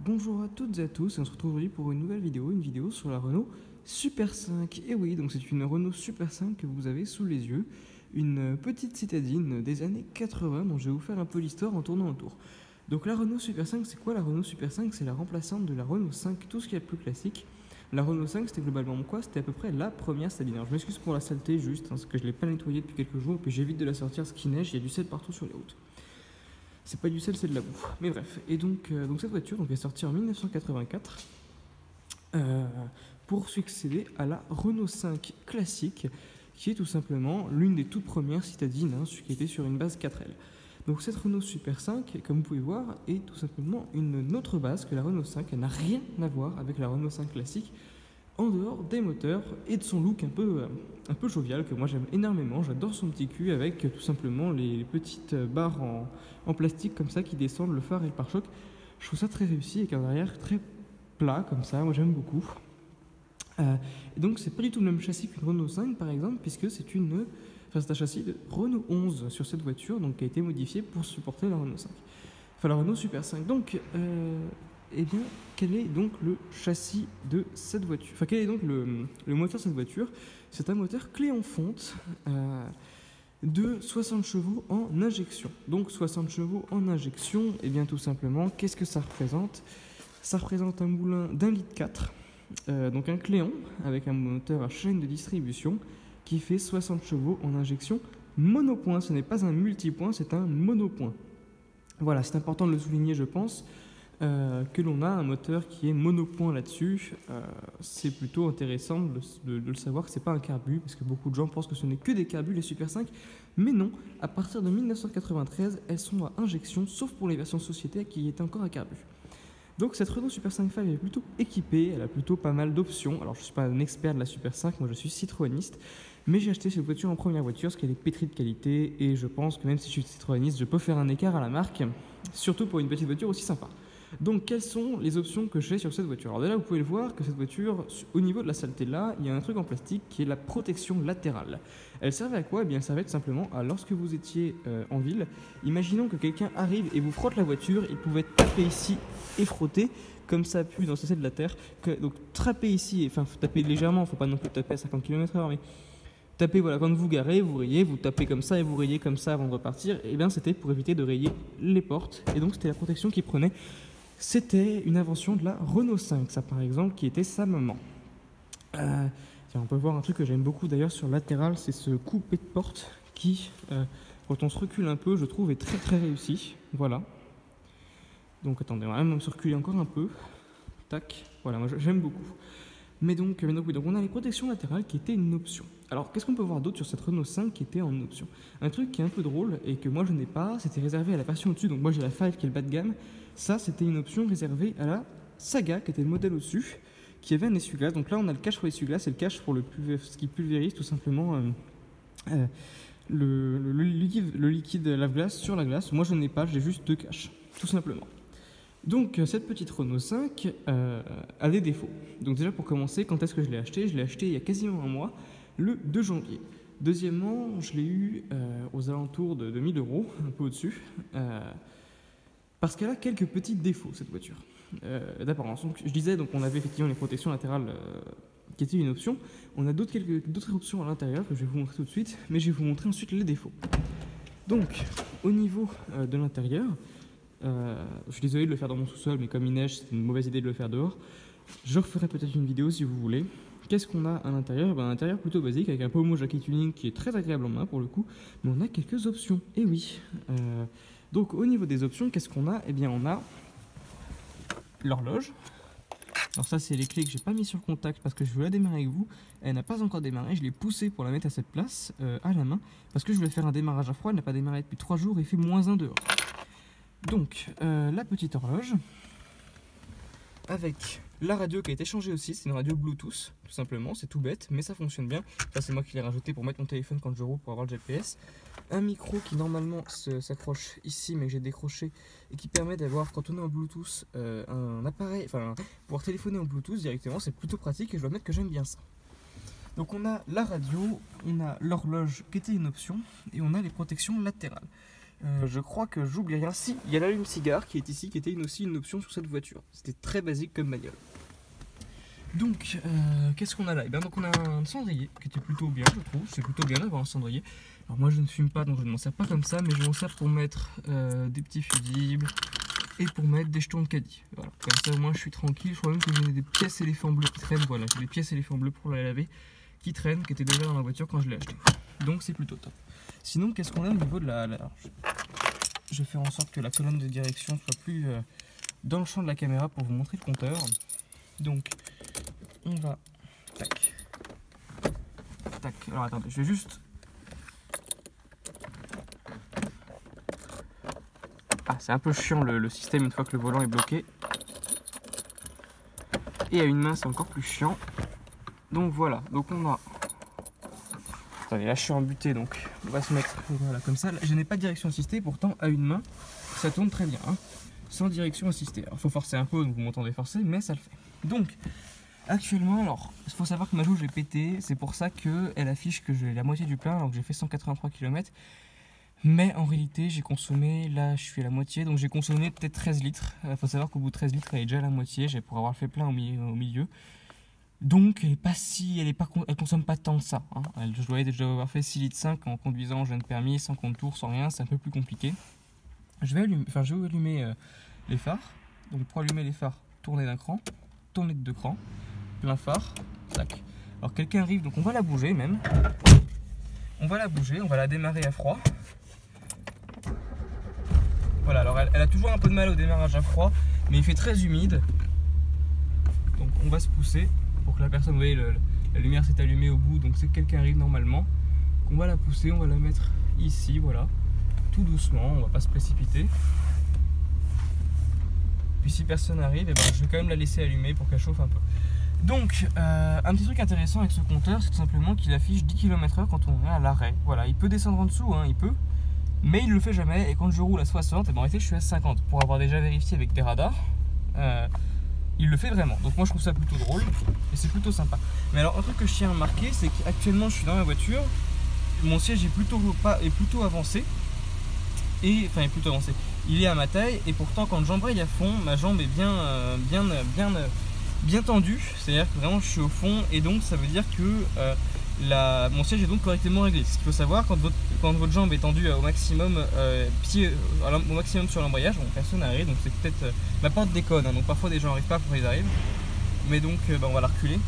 Bonjour à toutes et à tous, et on se retrouve aujourd'hui pour une nouvelle vidéo, sur la Renault Super 5. Et oui, donc c'est une Renault Super 5 que vous avez sous les yeux, une petite citadine des années 80 dont je vais vous faire un peu l'histoire en tournant autour. Donc la Renault Super 5, c'est quoi la Renault Super 5? C'est la remplaçante de la Renault 5, tout ce qui est le plus classique. La Renault 5, c'était globalement quoi? C'était à peu près la première citadine. Alors je m'excuse pour la saleté juste, parce que je ne l'ai pas nettoyée depuis quelques jours, puis j'évite de la sortir ce qui neige, il y a du sel partout sur les routes. C'est pas du sel, c'est de la boue. Mais bref. Et donc cette voiture est sortie en 1984 pour succéder à la Renault 5 classique, qui est tout simplement l'une des toutes premières citadines, qui était sur une base 4L. Donc cette Renault Super 5, comme vous pouvez voir, est tout simplement une autre base que la Renault 5. Elle n'a rien à voir avec la Renault 5 classique, en dehors des moteurs et de son look un peu jovial que moi j'aime énormément. J'adore son petit cul avec tout simplement les petites barres en plastique comme ça qui descendent le phare et le pare-choc. Je trouve ça très réussi avec un derrière très plat comme ça, moi j'aime beaucoup. Et donc c'est pas du tout le même châssis qu'une Renault 5 par exemple, puisque c'est un châssis de Renault 11 sur cette voiture, donc qui a été modifié pour supporter la Renault 5. Enfin la Renault Super 5. Donc eh bien, quel est donc le châssis de cette voiture? Enfin, quel est donc le moteur de cette voiture? C'est un moteur clé en fonte de 60 chevaux en injection. Donc 60 chevaux en injection, et bien tout simplement, qu'est-ce que ça représente? Ça représente un moulin d'1,4 litre, donc un Cléon avec un moteur à chaîne de distribution qui fait 60 chevaux en injection monopoint. Ce n'est pas un multipoint, c'est un monopoint. Voilà, c'est important de le souligner, je pense. Que l'on a un moteur qui est monopoint là-dessus, c'est plutôt intéressant de le savoir que c'est pas un carbu, parce que beaucoup de gens pensent que ce n'est que des carbus les Super 5, mais non, à partir de 1993, elles sont à injection, sauf pour les versions société qui étaient encore à carbu. Donc cette Renault Super 5 Fab est plutôt équipée, elle a plutôt pas mal d'options. Alors je ne suis pas un expert de la Super 5, moi je suis citroëniste, mais j'ai acheté cette voiture en première voiture, parce qu'elle est pétrie de qualité, et je pense que même si je suis citroëniste, je peux faire un écart à la marque, surtout pour une petite voiture aussi sympa. Donc quelles sont les options que j'ai sur cette voiture? Alors déjà vous pouvez le voir que cette voiture, au niveau de la saleté là, il y a un truc en plastique qui est la protection latérale. Elle servait à quoi? Eh bien elle servait tout simplement à, lorsque vous étiez en ville, imaginons que quelqu'un arrive et vous frotte la voiture, il pouvait taper ici et frotter, comme ça pue dans ce de la terre. Donc taper ici, enfin taper légèrement, faut pas non plus taper à 50 km/h, mais tapez, voilà, quand vous garez, vous rayez, vous tapez comme ça et vous rayez comme ça avant de repartir. Et bien c'était pour éviter de rayer les portes, et donc c'était la protection qui prenait. C'était une invention de la Renault 5, ça par exemple, qui était sa maman. Tiens, on peut voir un truc que j'aime beaucoup d'ailleurs sur le latéral, c'est ce coupé de porte qui, quand on se recule un peu, je trouve est très très réussi. Voilà. Donc attendez, on va même se reculer encore un peu. Tac, voilà, moi j'aime beaucoup. Mais donc on a les protections latérales qui étaient une option. Alors qu'est-ce qu'on peut voir d'autre sur cette Renault 5 qui était en option? Un truc qui est un peu drôle et que moi je n'ai pas, c'était réservé à la version au-dessus, donc moi j'ai la 5 qui est le bas de gamme. Ça c'était une option réservée à la Saga qui était le modèle au-dessus, qui avait un essuie-glace. Donc là on a le cache pour l'essuie-glace et le cache pour ce qui pulvérise tout simplement le liquide lave-glace sur la glace. Moi je n'ai pas, j'ai juste deux caches, tout simplement. Donc cette petite Renault 5 a des défauts. Donc déjà pour commencer, quand est-ce que je l'ai acheté? Je l'ai acheté il y a quasiment un mois, le 2 janvier. Deuxièmement, je l'ai eu aux alentours de 2000 €, un peu au-dessus, parce qu'elle a quelques petits défauts cette voiture d'apparence. Donc je disais, donc on avait effectivement les protections latérales qui étaient une option. On a d'autres options à l'intérieur que je vais vous montrer tout de suite, mais je vais vous montrer ensuite les défauts. Donc au niveau de l'intérieur, je suis désolé de le faire dans mon sous-sol, mais comme il neige, c'est une mauvaise idée de le faire dehors. Je referai peut-être une vidéo si vous voulez. Qu'est-ce qu'on a à l'intérieur? Un intérieur plutôt basique avec un pommeau Jackie Tuning qui est très agréable en main pour le coup, mais on a quelques options. Et oui. Donc au niveau des options, qu'est-ce qu'on a? Eh bien on a l'horloge. Alors ça c'est les clés que j'ai pas mis sur le contact parce que je veux la démarrer avec vous. Elle n'a pas encore démarré, je l'ai poussée pour la mettre à cette place à la main parce que je voulais faire un démarrage à froid. Elle n'a pas démarré depuis 3 jours et il fait -1 dehors. Donc la petite horloge avec la radio qui a été changée aussi, c'est une radio Bluetooth tout simplement, c'est tout bête mais ça fonctionne bien. Ça c'est moi qui l'ai rajouté pour mettre mon téléphone quand je roule pour avoir le GPS. Un micro qui normalement s'accroche ici mais que j'ai décroché et qui permet d'avoir, quand on est en Bluetooth, un appareil, enfin pouvoir téléphoner en Bluetooth directement, c'est plutôt pratique et je dois admettre que j'aime bien ça. Donc on a la radio, on a l'horloge qui était une option et on a les protections latérales. Je crois que j'oublie rien. Si, il y a l'allume-cigare qui est ici, qui était aussi une option sur cette voiture. C'était très basique comme bagnole. Donc, qu'est-ce qu'on a là? Donc on a un cendrier qui était plutôt bien, je trouve. C'est plutôt bien d'avoir un cendrier. Alors moi je ne fume pas, donc je ne m'en sers pas comme ça, mais je m'en sers pour mettre des petits fusibles et pour mettre des jetons de caddie. Voilà, comme ça au moins je suis tranquille. Je crois même que j'ai des pièces éléphants bleus qui traînent. Voilà, j'ai des pièces éléphants bleus pour la laver qui traînent, qui étaient déjà dans la voiture quand je l'ai acheté. Donc c'est plutôt top. Sinon, qu'est-ce qu'on a au niveau de je vais faire en sorte que la colonne de direction soit plus dans le champ de la caméra pour vous montrer le compteur. Donc, on va... Tac. Tac. Alors attendez, je vais juste... Ah, c'est un peu chiant le système une fois que le volant est bloqué. Et à une main, c'est encore plus chiant. Donc voilà, donc on a... Attendez, là je suis embuté, donc on va se mettre voilà, comme ça. Là, je n'ai pas de direction assistée, pourtant à une main, ça tourne très bien, hein, sans direction assistée. Alors il faut forcer un peu, donc vous m'entendez forcer, mais ça le fait. Donc, actuellement, alors, il faut savoir que ma jauge est pétée, c'est pour ça qu'elle affiche que j'ai la moitié du plein, alors que j'ai fait 183 km. Mais en réalité, j'ai consommé, là je suis à la moitié, donc j'ai consommé peut-être 13 litres. Il faut savoir qu'au bout de 13 litres, elle est déjà à la moitié, j'ai pour avoir fait plein au milieu. Donc elle consomme pas tant que ça, hein. Je dois déjà avoir fait 6 litres 5 en conduisant, jeune permis, sans compte tour, sans rien, c'est un peu plus compliqué. Je vais allumer les phares. Donc pour allumer les phares, tourner d'un cran, tourner de deux crans, plein phare, tac. Alors quelqu'un arrive, donc on va la bouger même. On va la bouger, on va la démarrer à froid. Voilà, alors elle a toujours un peu de mal au démarrage à froid, mais il fait très humide. Donc on va se pousser pour que la personne, vous voyez, la lumière s'est allumée au bout, donc c'est que quelqu'un arrive normalement. Donc on va la pousser, on va la mettre ici, voilà, tout doucement, on va pas se précipiter. Puis si personne arrive, eh ben, je vais quand même la laisser allumer pour qu'elle chauffe un peu. Donc, un petit truc intéressant avec ce compteur, c'est tout simplement qu'il affiche 10 km/h quand on est à l'arrêt. Voilà, il peut descendre en dessous, hein, il peut, mais il le fait jamais. Et quand je roule à 60, et ben en réalité je suis à 50. Pour avoir déjà vérifié avec des radars, il le fait vraiment. Donc moi je trouve ça plutôt drôle et c'est plutôt sympa. Mais alors un truc que je tiens à remarquer, c'est qu'actuellement je suis dans la voiture, mon siège est plutôt avancé. Enfin, est plutôt avancé. Il est à ma taille et pourtant quand j'embraye à fond, ma jambe est bien tendue. C'est-à-dire que vraiment je suis au fond et donc ça veut dire que mon siège est donc correctement réglé. Ce qu'il faut savoir, quand votre jambe est tendue au maximum, au maximum sur l'embrayage, bon, personne n'arrive, donc c'est peut-être ma porte déconne, hein, donc parfois des gens n'arrivent pas, parfois ils arrivent. Mais donc on va la reculer.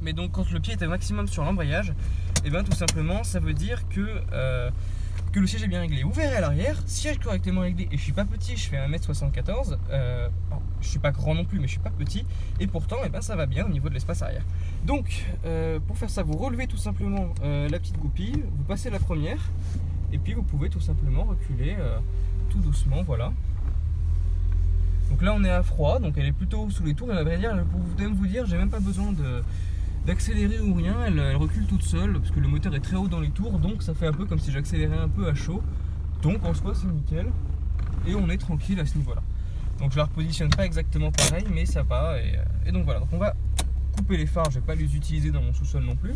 Mais donc quand le pied est au maximum sur l'embrayage, et bien tout simplement ça veut dire que le siège est bien réglé. Vous verrez à l'arrière, siège correctement réglé, et je suis pas petit, je fais 1m74, je suis pas grand non plus, mais je suis pas petit, et pourtant eh ben, ça va bien au niveau de l'espace arrière. Donc pour faire ça, vous relevez tout simplement la petite goupille, vous passez la première, et puis vous pouvez tout simplement reculer tout doucement, voilà. Donc là on est à froid, donc elle est plutôt sous les tours, et à vrai dire, pour vous dire, j'ai même pas besoin d'accélérer ou rien, elle recule toute seule parce que le moteur est très haut dans les tours, donc ça fait un peu comme si j'accélérais un peu à chaud. Donc en soi c'est nickel et on est tranquille à ce niveau là. Donc je la repositionne pas exactement pareil, mais ça va, et donc voilà. Donc on va couper les phares, je vais pas les utiliser dans mon sous-sol non plus.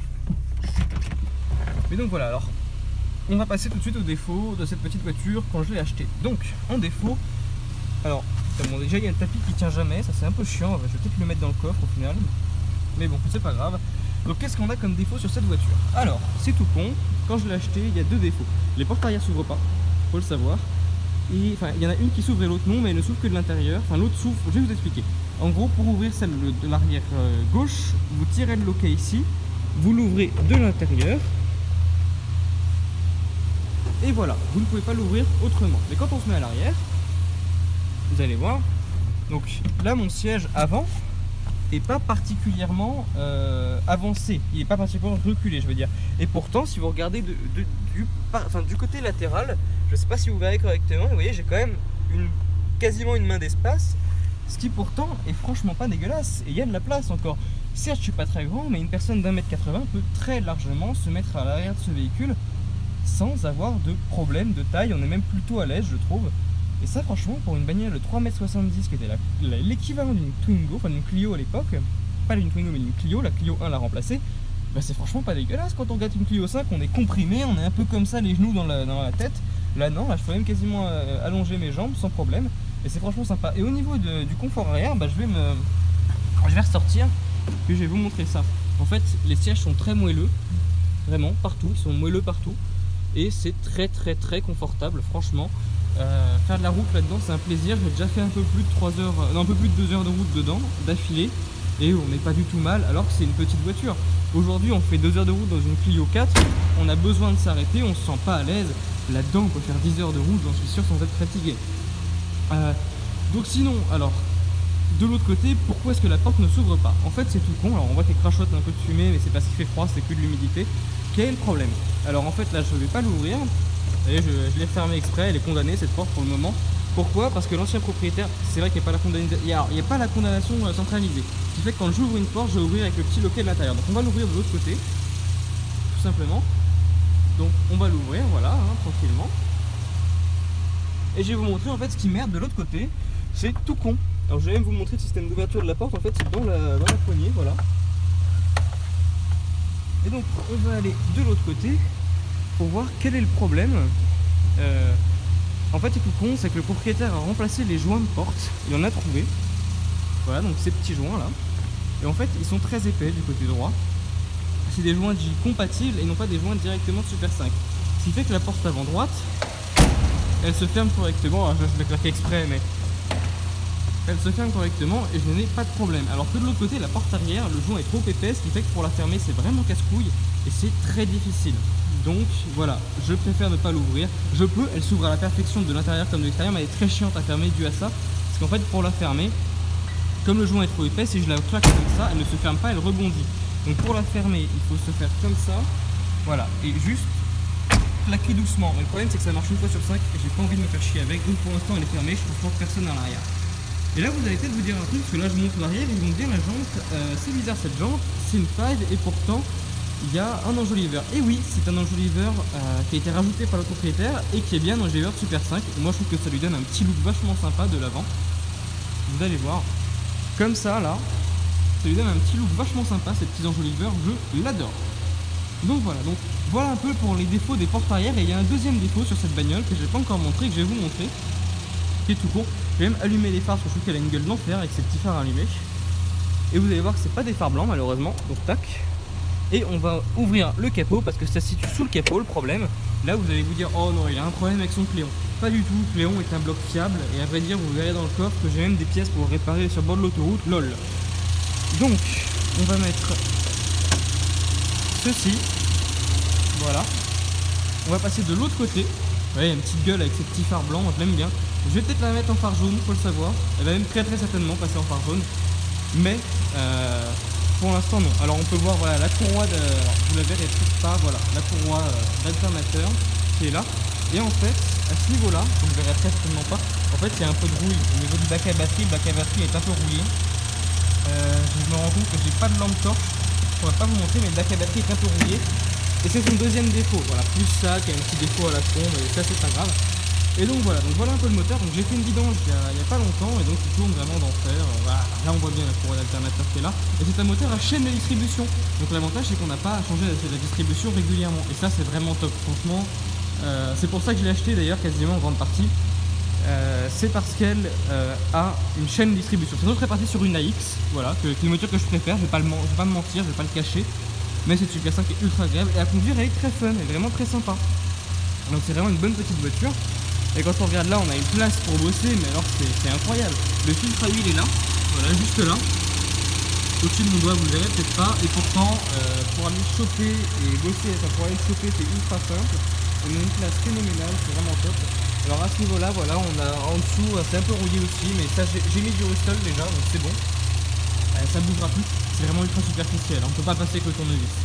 Mais donc voilà, alors on va passer tout de suite au défaut de cette petite voiture quand je l'ai achetée. Donc en défaut, alors bon, déjà il y a un tapis qui tient jamais, ça c'est un peu chiant, je vais peut-être le mettre dans le coffre au final. Mais bon, c'est pas grave. Donc qu'est-ce qu'on a comme défaut sur cette voiture? Alors, c'est tout con, quand je l'ai acheté, il y a deux défauts. Les portes arrière s'ouvrent pas, faut le savoir. Et enfin, il y en a une qui s'ouvre et l'autre non, mais elle ne s'ouvre que de l'intérieur. Enfin, l'autre s'ouvre, je vais vous expliquer. En gros, pour ouvrir celle de l'arrière gauche, vous tirez le loquet ici, vous l'ouvrez de l'intérieur. Et voilà, vous ne pouvez pas l'ouvrir autrement. Mais quand on se met à l'arrière, vous allez voir. Donc là, mon siège avant est pas particulièrement avancé, il est pas particulièrement reculé, je veux dire. Et pourtant, si vous regardez du côté latéral, je sais pas si vous verrez correctement, vous voyez, j'ai quand même quasiment une main d'espace, ce qui pourtant est franchement pas dégueulasse. Et il y a de la place encore. Certes, je suis pas très grand, mais une personne d'1m80 peut très largement se mettre à l'arrière de ce véhicule sans avoir de problème de taille. On est même plutôt à l'aise, je trouve. Et ça, franchement, pour une bagnole de 3,70 m qui était l'équivalent d'une Twingo, enfin d'une Clio à l'époque, pas d'une Twingo mais d'une Clio, la Clio 1 l'a remplacée, bah c'est franchement pas dégueulasse. Quand on regarde une Clio 5, on est comprimé, on est un peu comme ça, les genoux dans la tête. Là non, là je peux même quasiment allonger mes jambes sans problème. Et c'est franchement sympa. Et au niveau du confort arrière, bah, je vais ressortir, puis je vais vous montrer ça. En fait, les sièges sont très moelleux, vraiment, partout, ils sont moelleux partout. Et c'est très confortable, franchement. Faire de la route là-dedans, c'est un plaisir. J'ai déjà fait un peu plus de 3 heures, non, un peu plus de 2 heures de route dedans, d'affilée. Et on n'est pas du tout mal, alors que c'est une petite voiture. Aujourd'hui, on fait 2 heures de route dans une Clio 4, on a besoin de s'arrêter, on se sent pas à l'aise. Là-dedans, on peut faire 10 heures de route, j'en suis sûr, sans être fatigué. Donc sinon, alors, de l'autre côté, pourquoi est-ce que la porte ne s'ouvre pas? En fait, c'est tout con. Alors, on voit qu'elle crachote un peu de fumée, mais c'est parce qu'il fait froid, c'est que de l'humidité. Quel est le problème? Alors, en fait, là, je ne vais pas l'ouvrir. Vous voyez, je l'ai fermée exprès, elle est condamnée, cette porte, pour le moment. Pourquoi? Parce que l'ancien propriétaire, c'est vrai qu'il n'y a pas la condamnation centralisée. Ce qui fait que quand j'ouvre une porte, je vais ouvrir avec le petit loquet de l'intérieur. Donc, on va l'ouvrir de l'autre côté, tout simplement. Donc, on va l'ouvrir, voilà, hein, tranquillement. Et je vais vous montrer, en fait, ce qui merde de l'autre côté. C'est tout con. Alors je vais même vous montrer le système d'ouverture de la porte. En fait, c'est dans la poignée, voilà. Et donc on va aller de l'autre côté pour voir quel est le problème. En fait, c'est tout con, c'est que le propriétaire a remplacé les joints de porte. Il en a trouvé. Voilà, donc ces petits joints là. Et en fait, ils sont très épais du côté droit. C'est des joints J compatibles et non pas des joints directement de Super 5. Ce qui fait que la porte avant droite, elle se ferme correctement. Alors, je l'ai claqué exprès, mais elle se ferme correctement et je n'ai pas de problème. Alors que de l'autre côté, la porte arrière, le joint est trop épais, ce qui fait que pour la fermer, c'est vraiment casse-couille et c'est très difficile. Donc voilà, je préfère ne pas l'ouvrir. Je peux, elle s'ouvre à la perfection de l'intérieur comme de l'extérieur, mais elle est très chiante à fermer dû à ça. Parce qu'en fait, pour la fermer, comme le joint est trop épais, si je la claque comme ça, elle ne se ferme pas, elle rebondit. Donc pour la fermer, il faut se faire comme ça. Voilà, et juste claquer doucement. Mais le problème, c'est que ça marche une fois sur 5 et j'ai pas envie de me faire chier avec. Donc pour l'instant, elle est fermée, je trouve pas personne à l'arrière. Et là, vous allez peut-être vous dire un truc, parce que là, je montre l'arrière et ils vont me dire la jante, c'est bizarre cette jante, c'est une faille et pourtant, il y a un enjoliveur. Et oui, c'est un enjoliveur qui a été rajouté par le propriétaire et qui est bien un enjoliveur de Super 5. Et moi, je trouve que ça lui donne un petit look vachement sympa de l'avant. Vous allez voir, comme ça, là, ça lui donne un petit look vachement sympa, ces petits enjoliveurs, je l'adore. Donc voilà un peu pour les défauts des portes arrière. Et il y a un deuxième défaut sur cette bagnole que je n'ai pas encore montré, que je vais vous montrer, qui est tout court. Je vais même allumer les phares parce que je trouve qu'elle a une gueule d'enfer avec ces petits phares allumés. Et vous allez voir que c'est pas des phares blancs malheureusement, donc tac. Et on va ouvrir le capot parce que ça se situe sous le capot le problème. Là vous allez vous dire oh non il a un problème avec son Cléon. Pas du tout, Cléon est un bloc fiable et à vrai dire vous verrez dans le coffre que j'ai même des pièces pour le réparer sur le bord de l'autoroute, lol. Donc on va mettre ceci, voilà. On va passer de l'autre côté. Vous voyez, il y a une petite gueule avec ces petits phares blancs, je l'aime bien. Je vais peut-être la mettre en phare jaune, faut le savoir. Elle va même très certainement passer en phare jaune. Mais pour l'instant non. Alors on peut voir voilà, la courroie, vous la verrez peut-être pas, voilà, la courroie d'alternateur qui est là. Et en fait, à ce niveau-là, vous ne verrez très certainement pas, en fait il y a un peu de rouille au niveau du bac à batterie. Le bac à batterie est un peu rouillé. Je me rends compte que j'ai pas de lampe torche. Je pourrais pas vous montrer, mais le bac à batterie est un peu rouillé. Et c'est son deuxième défaut, voilà, plus ça, qui a un petit défaut à la con, mais ça c'est pas grave. Et donc voilà un peu le moteur, donc j'ai fait une vidange il y a pas longtemps, et donc il tourne vraiment d'enfer, voilà. Là on voit bien la courroie d'alternateur qui est là, et c'est un moteur à chaîne de distribution, donc l'avantage c'est qu'on n'a pas à changer la distribution régulièrement, et ça c'est vraiment top, franchement, c'est pour ça que je l'ai acheté d'ailleurs quasiment en grande partie, c'est parce qu'elle a une chaîne de distribution, c'est une autre répartie sur une AX, voilà, qui est le moteur que je préfère, je vais pas me mentir, je vais pas le cacher. Mais cette Super 5 est ultra agréable et à conduire elle est très fun, elle est vraiment très sympa. Donc c'est vraiment une bonne petite voiture. Et quand on regarde là, on a une place pour bosser, mais alors c'est incroyable. Le filtre à huile est là, voilà, juste là. Au-dessus de mon doigt, vous le verrez peut-être pas. Et pourtant, pour aller choper et bosser, enfin pour aller le choper, c'est ultra simple. On a une place phénoménale, c'est vraiment top. Alors à ce niveau-là, voilà, on a en dessous, c'est un peu rouillé aussi, mais ça j'ai mis du Rustol déjà, donc c'est bon. Ça bougera plus, c'est vraiment ultra superficiel, on peut pas passer avec le tournevis.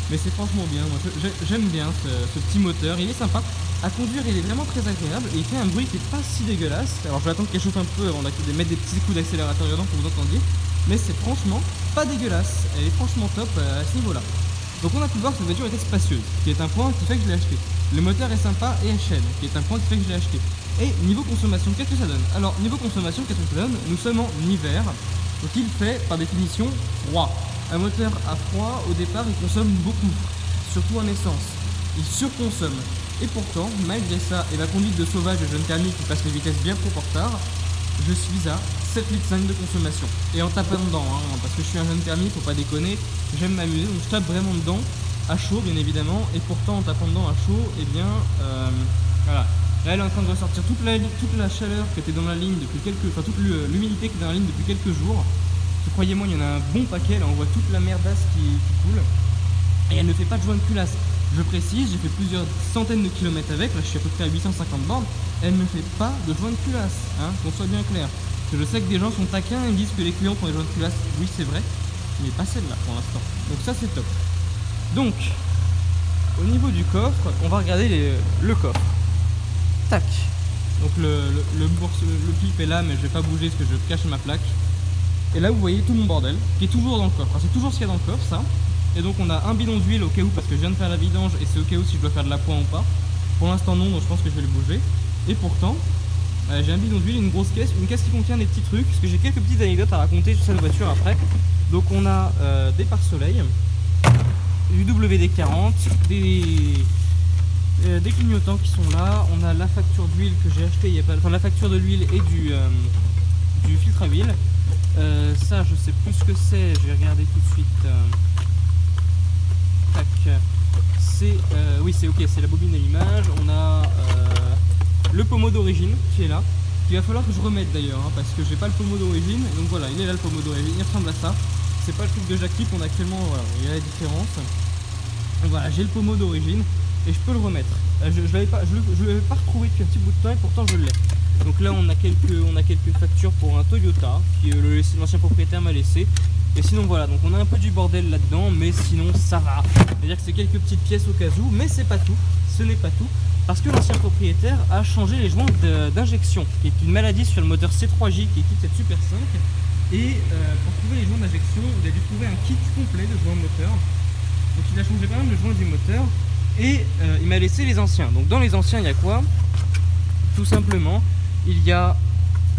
Mais c'est franchement bien, moi j'aime bien ce petit moteur, il est sympa. À conduire il est vraiment très agréable et il fait un bruit qui est pas si dégueulasse. Alors je vais attendre qu'elle chauffe un peu avant de mettre des petits coups d'accélérateur dedans pour que vous entendiez. Mais c'est franchement pas dégueulasse, elle est franchement top à ce niveau là. Donc on a pu voir que cette voiture était spacieuse, qui est un point qui fait que je l'ai acheté. Le moteur est sympa et elle chaîne, qui est un point qui fait que je l'ai acheté. Et niveau consommation, qu'est-ce que ça donne? Alors niveau consommation, qu'est-ce que ça donne? Nous sommes en hiver. Donc il fait par définition froid. Un moteur à froid au départ il consomme beaucoup, surtout en essence. il surconsomme. Et pourtant, malgré ça, et la conduite de sauvage de jeune thermique qui passe les vitesses bien trop en retard, je suis à 7,5 litres de consommation. Et en tapant dedans, hein, parce que je suis un jeune thermique, faut pas déconner, j'aime m'amuser, donc je tape vraiment dedans, à chaud bien évidemment, et pourtant en tapant dedans à chaud, et bien, voilà. Là, elle est en train de ressortir toute la chaleur qui était dans la ligne depuis toute l'humidité qui est dans la ligne depuis quelques jours. Croyez-moi, il y en a un bon paquet, là on voit toute la merdasse qui coule. Et elle ne fait pas de joint de culasse. Je précise, j'ai fait plusieurs centaines de kilomètres avec, là je suis à peu près à 850 bornes. Elle ne fait pas de joint de culasse, hein, qu'on soit bien clair. Parce que je sais que des gens sont taquins et me disent que les clients font des joints de culasse. Oui, c'est vrai, mais pas celle-là pour l'instant. Donc ça, c'est top. Donc, au niveau du coffre, on va regarder le coffre. Tac. Donc le clip est là, mais je vais pas bouger parce que je cache ma plaque. Et là, vous voyez tout mon bordel qui est toujours dans le coffre. C'est toujours ce qu'il y a dans le coffre, ça. Et donc on a un bidon d'huile au cas où, parce que je viens de faire la vidange et c'est au cas où si je dois faire de l'appoint ou pas. Pour l'instant non, donc je pense que je vais le bouger. Et pourtant, j'ai un bidon d'huile, une grosse caisse, une caisse qui contient des petits trucs, parce que j'ai quelques petites anecdotes à raconter sur cette voiture après. Donc on a des pare-soleil, du WD-40, des clignotants qui sont là. On a la facture d'huile que j'ai acheté il y a pas, enfin la facture de l'huile et du filtre à huile. Ça je sais plus ce que c'est, je vais regarder tout de suite. Tac. C'est oui, c'est ok, c'est la bobine à l'image. On a le pommeau d'origine qui est là, qu'il va falloir que je remette d'ailleurs, hein, parce que j'ai pas le pommeau d'origine. Donc voilà, il est là le pommeau d'origine, il ressemble à ça. C'est pas le truc de Jacques Clip, on a actuellement, voilà, il y a la différence. Donc voilà, j'ai le pommeau d'origine et je peux le remettre. Je l'avais pas retrouvé depuis un petit bout de temps et pourtant je l'ai. Donc là on a quelques factures pour un Toyota qui l'ancien propriétaire m'a laissé. Et sinon voilà, donc on a un peu du bordel là-dedans, mais sinon ça va. C'est-à-dire que c'est quelques petites pièces au cas où, mais c'est pas tout, ce n'est pas tout. Parce que l'ancien propriétaire a changé les joints d'injection, qui est une maladie sur le moteur C3J qui équipe cette Super 5. Et pour trouver les joints d'injection, il a dû trouver un kit complet de joints moteur. Donc il a changé pas mal de joints du moteur et il m'a laissé les anciens. Donc dans les anciens il y a quoi? Tout simplement il y a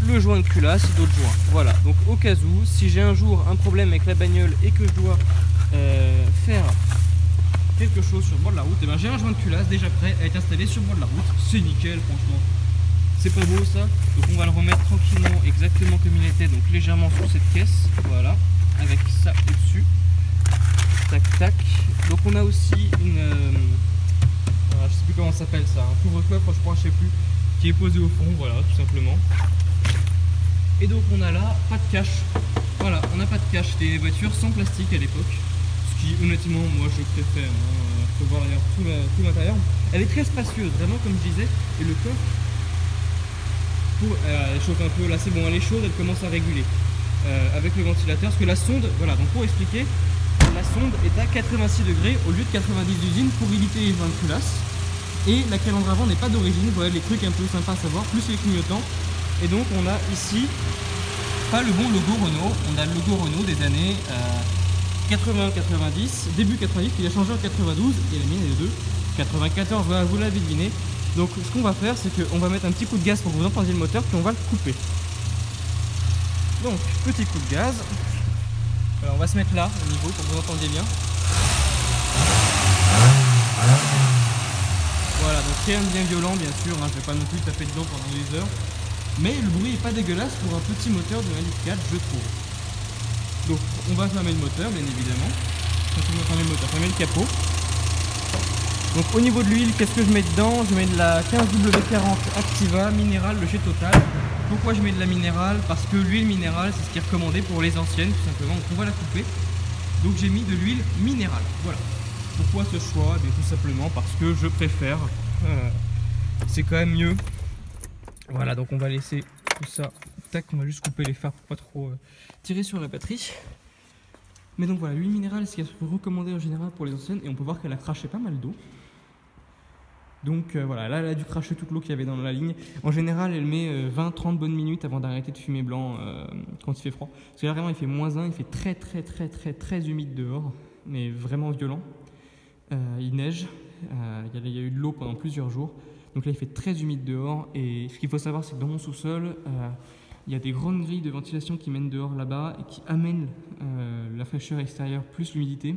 le joint de culasse et d'autres joints. Voilà, donc au cas où, si j'ai un jour un problème avec la bagnole et que je dois faire quelque chose sur le bord de la route, et ben j'ai un joint de culasse déjà prêt à être installé sur le bord de la route. C'est nickel franchement. C'est pas beau ça? Donc on va le remettre tranquillement exactement comme il était, donc légèrement sous cette caisse. Voilà, avec ça au-dessus. Tac tac. Donc on a aussi une je sais plus comment ça s'appelle ça, un couvre-coffre je crois, je sais plus, qui est posé au fond, voilà, tout simplement. Et donc on a là pas de cache. Voilà, on n'a pas de cache, c'était des voitures sans plastique à l'époque, ce qui honnêtement moi je préfère, hein. Faut voir d'ailleurs tout l'intérieur. Elle est très spacieuse, vraiment comme je disais, et le coffre, elle chauffe un peu, là c'est bon, elle est chaude, elle commence à réguler avec le ventilateur, parce que la sonde, voilà, donc pour expliquer, la sonde est à 86 degrés au lieu de 90 d'usine pour éviter les joints de culasse. Et la calandre avant n'est pas d'origine, voilà les trucs un peu sympas à savoir, plus les clignotants. Et donc on a ici pas le bon logo Renault, on a le logo Renault des années 80-90, début 90, qui a changé en 92, et la mienne est de 94, voilà, vous l'avez deviné. Donc ce qu'on va faire, c'est qu'on va mettre un petit coup de gaz pour que vous entendiez le moteur, puis on va le couper. Donc petit coup de gaz. Alors, on va se mettre là au niveau pour que vous entendiez bien. Voilà, donc rien de bien violent bien sûr, hein, je vais pas non plus taper dedans pendant des heures. Mais le bruit est pas dégueulasse pour un petit moteur de 1,4 litre, je trouve. Donc on va fermer le moteur bien évidemment. Quand on va fermer le moteur, fermer le capot. Donc au niveau de l'huile, qu'est-ce que je mets dedans? Je mets de la 15W40 Activa minérale de chez Total. Pourquoi je mets de la minérale? Parce que l'huile minérale c'est ce qui est recommandé pour les anciennes tout simplement, donc on va la couper. Donc j'ai mis de l'huile minérale, voilà. Pourquoi ce choix? Tout simplement parce que je préfère, c'est quand même mieux. Voilà, donc on va laisser tout ça, tac, on va juste couper les phares pour pas trop tirer sur la batterie. Mais donc voilà, l'huile minérale c'est ce qui est recommandé en général pour les anciennes, et on peut voir qu'elle a craché pas mal d'eau. Donc voilà, là elle a dû cracher toute l'eau qu'il y avait dans la ligne. En général elle met 20-30 bonnes minutes avant d'arrêter de fumer blanc quand il fait froid. Parce que là vraiment il fait -1, il fait très humide dehors, mais vraiment violent. Il neige, il y a eu de l'eau pendant plusieurs jours. Donc là il fait très humide dehors, et ce qu'il faut savoir c'est que dans mon sous-sol, il y a des grandes grilles de ventilation qui mènent dehors là-bas et qui amènent la fraîcheur extérieure plus l'humidité.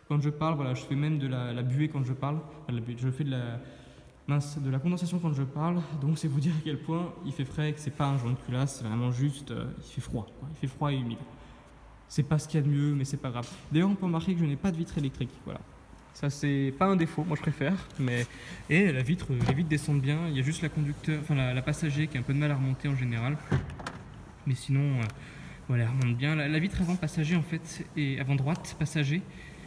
quand je parle, voilà, je fais même de la buée quand je parle, je fais de la condensation quand je parle, donc c'est vous dire à quel point il fait frais, que c'est pas un joint de culasse, c'est vraiment juste, il fait froid, quoi. Il fait froid et humide. C'est pas ce qu'il y a de mieux, mais c'est pas grave. D'ailleurs, on peut remarquer que je n'ai pas de vitre électrique, voilà. Ça, c'est pas un défaut, moi je préfère, mais... Et les vitres descendent bien, il y a juste la passager qui a un peu de mal à remonter en général. Mais sinon, voilà, elle remonte bien. La vitre avant passager, en fait, et avant droite, passager,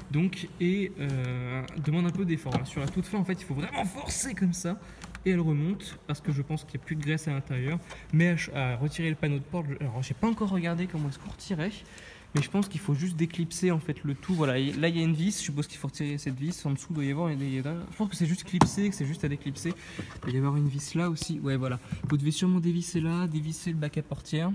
donc, demande un peu d'effort. Sur la toute fin, en fait, il faut vraiment forcer comme ça, et elle remonte, parce que je pense qu'il n'y a plus de graisse à l'intérieur. Mais à retirer le panneau de porte, alors j'ai pas encore regardé comment est-ce qu'on retirait, mais je pense qu'il faut juste déclipser en fait le tout. Voilà, là il y a une vis, je suppose qu'il faut retirer cette vis. En dessous, il doit y avoir je pense que c'est juste clipsé, que c'est juste à déclipser. Il doit y avoir une vis là aussi. Ouais, voilà. Vous devez sûrement dévisser là, dévisser le bac à portière.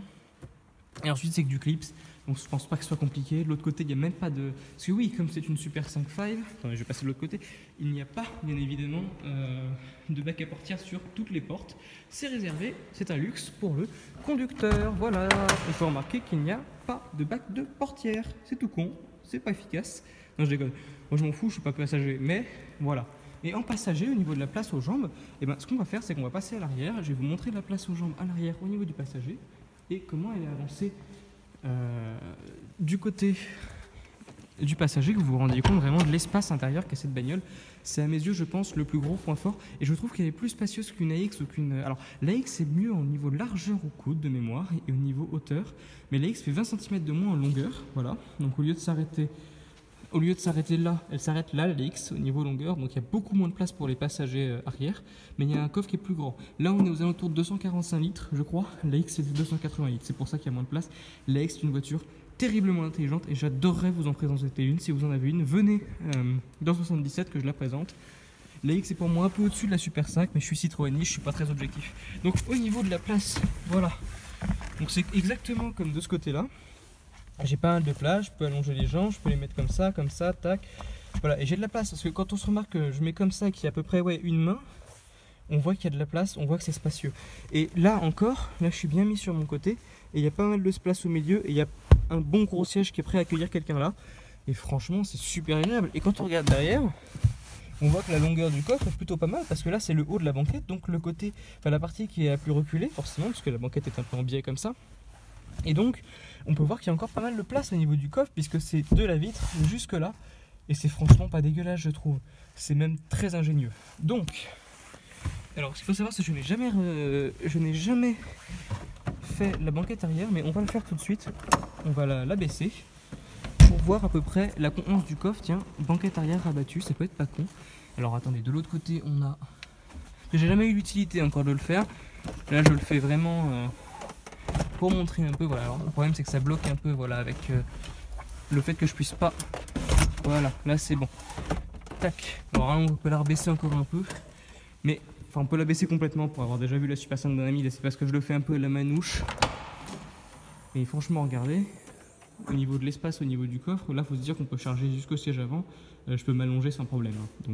Et ensuite, c'est que du clips. Donc je pense pas que ce soit compliqué. De l'autre côté, il n'y a même pas de... Parce que oui, comme c'est une Super 5.5, attendez, je vais passer de l'autre côté, il n'y a pas, bien évidemment, de bac à portière sur toutes les portes. C'est réservé, c'est un luxe pour le conducteur. Voilà, on peut remarquer qu'il n'y a pas de bac de portière. C'est tout con, c'est pas efficace. Non, je déconne. Moi, je m'en fous, je suis pas passager, mais voilà. Et en passager, au niveau de la place aux jambes, ce qu'on va faire, c'est qu'on va passer à l'arrière. Je vais vous montrer la place aux jambes à l'arrière au niveau du passager et comment elle est avancée du côté du passager, que vous vous rendiez compte vraiment de l'espace intérieur qu'a cette bagnole. C'est à mes yeux, je pense, le plus gros point fort, et je trouve qu'elle est plus spacieuse qu'une AX ou qu'une... Alors, l'AX est mieux au niveau largeur au coude de mémoire et au niveau hauteur, mais l'AX fait 20 cm de moins en longueur, voilà. Donc au lieu de s'arrêter là, elle s'arrête là, l'AX, au niveau longueur, donc il y a beaucoup moins de place pour les passagers arrière, mais il y a un coffre qui est plus grand. Là, on est aux alentours de 245 litres, je crois. L'AX, c'est 280 litres, c'est pour ça qu'il y a moins de place. L'AX, c'est une voiture terriblement intelligente, et j'adorerais vous en présenter une. Si vous en avez une, venez dans 77 que je la présente. L'AX est pour moi un peu au-dessus de la Super 5, mais je suis Citroëniste, je suis pas très objectif. Donc au niveau de la place, voilà. Donc c'est exactement comme de ce côté-là. J'ai pas mal de place, je peux allonger les jambes, je peux les mettre comme ça, tac. Voilà, et j'ai de la place, parce que quand on se remarque que je mets comme ça, qu'il y a à peu près une main, on voit qu'il y a de la place, on voit que c'est spacieux. Et là encore, là je suis bien mis sur mon côté, et il y a pas mal de place au milieu, et il y a un bon gros siège qui est prêt à accueillir quelqu'un là. Et franchement, c'est super agréable. Et quand on regarde derrière, on voit que la longueur du coffre est plutôt pas mal, parce que là c'est le haut de la banquette, donc le côté, la partie qui est la plus reculée, forcément, parce que la banquette est un peu en biais comme ça. Et donc, on peut voir qu'il y a encore pas mal de place au niveau du coffre, puisque c'est de la vitre jusque là, et c'est franchement pas dégueulasse, je trouve. C'est même très ingénieux. Donc, alors ce qu'il faut savoir, c'est que je n'ai jamais fait la banquette arrière, mais on va le faire tout de suite. On va la baisser pour voir à peu près la contenance du coffre. Tiens, banquette arrière rabattue, ça peut être pas con. Alors attendez, de l'autre côté, on a... J'ai jamais eu l'utilité encore de le faire. Là, je le fais vraiment... pour montrer un peu, voilà. Alors, le problème c'est que ça bloque un peu, voilà, avec le fait que je puisse pas, voilà, là c'est bon, tac. Alors là, on peut la rebaisser encore un peu, mais enfin on peut la baisser complètement. Pour avoir déjà vu la Super 5 d'un ami, c'est parce que je le fais un peu à la manouche. Et franchement, regardez, au niveau de l'espace, au niveau du coffre, là faut se dire qu'on peut charger jusqu'au siège avant. Je peux m'allonger sans problème, hein.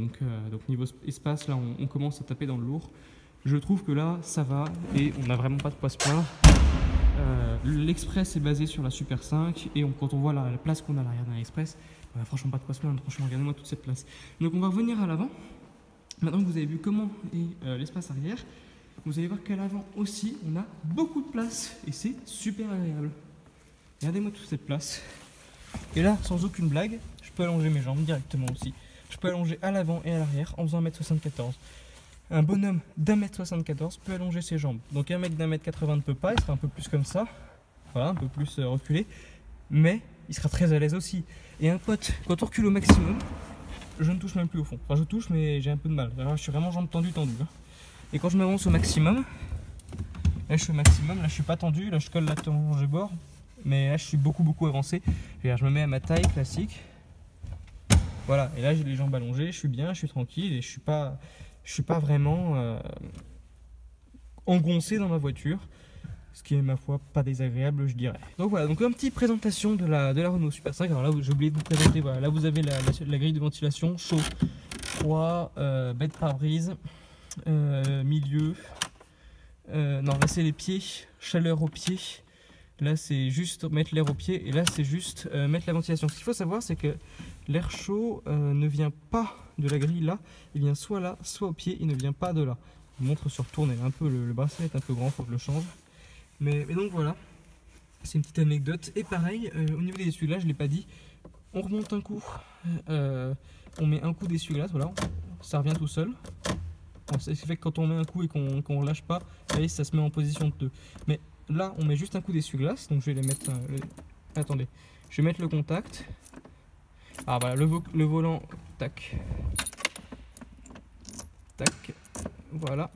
Donc niveau espace, là on commence à taper dans le lourd. Je trouve que là ça va, et on n'a vraiment pas de quoi se plaindre. L'Express est basé sur la Super 5, et quand on voit la place qu'on a à l'arrière d'un Express, franchement pas de quoi se plaindre. Franchement, regardez-moi toute cette place. Donc on va revenir à l'avant. Maintenant que vous avez vu comment est l'espace arrière, vous allez voir qu'à l'avant aussi on a beaucoup de place, et c'est super agréable. Regardez-moi toute cette place. Et là, sans aucune blague, je peux allonger mes jambes directement aussi. Je peux allonger à l'avant et à l'arrière en faisant 1m74. Un bonhomme d'1m74 peut allonger ses jambes. Donc un mec d'1m80 ne peut pas, il sera un peu plus comme ça. Voilà, un peu plus reculé. Mais il sera très à l'aise aussi. Et un pote, quand on recule au maximum, je ne touche même plus au fond. Enfin je touche, mais j'ai un peu de mal. Alors, je suis vraiment jambes tendues. Hein. Et quand je m'avance au maximum, là je suis au maximum, là je suis pas tendu, là je colle la tangente bord. Mais là je suis beaucoup avancé. Je me mets à ma taille classique. Voilà, et là j'ai les jambes allongées, je suis bien, je suis tranquille, et je suis pas vraiment engoncé dans ma voiture, ce qui est ma foi pas désagréable, je dirais. Donc voilà, donc une petite présentation de la Renault Super 5. Alors là j'ai oublié de vous présenter, voilà, là vous avez la grille de ventilation, chaud, froid, bête pare-brise, milieu, non là c'est les pieds, chaleur aux pieds, Là, c'est juste mettre l'air au pied et là, c'est juste mettre la ventilation. Ce qu'il faut savoir, c'est que l'air chaud ne vient pas de la grille là, il vient soit là, soit au pied, il ne vient pas de là. Je vous montre sur tourne, un peu, le bracelet est un peu grand, il faut que je le change. Mais donc voilà, c'est une petite anecdote. Et pareil, au niveau des essuie-glaces, je ne l'ai pas dit, on remonte un coup, on met un coup d'essuie-glace, voilà, ça revient tout seul. Bon, ça fait que quand on met un coup et qu'on ne relâche pas, voyez, ça se met en position de 2. Mais là, on met juste un coup d'essuie-glace, donc je vais les mettre... Attendez, je vais mettre le contact. Ah voilà, le volant, tac. Tac, voilà.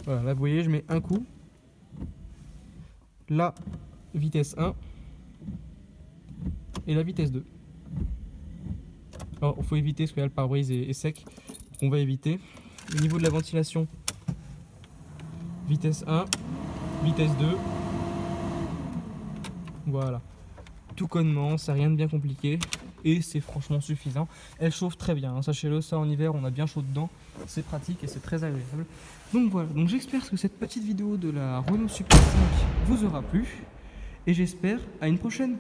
Voilà, là vous voyez, je mets un coup. La vitesse 1 et la vitesse 2. Alors il faut éviter parce que là le pare-brise est sec, donc on va éviter. Au niveau de la ventilation, vitesse 1, vitesse 2. Voilà. Tout connement, c'est rien de bien compliqué. Et c'est franchement suffisant. Elle chauffe très bien, hein. Sachez-le, ça en hiver on a bien chaud dedans. C'est pratique et c'est très agréable. Donc voilà, donc j'espère que cette petite vidéo de la Renault Super 5 vous aura plu. Et j'espère à une prochaine.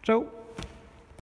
Ciao.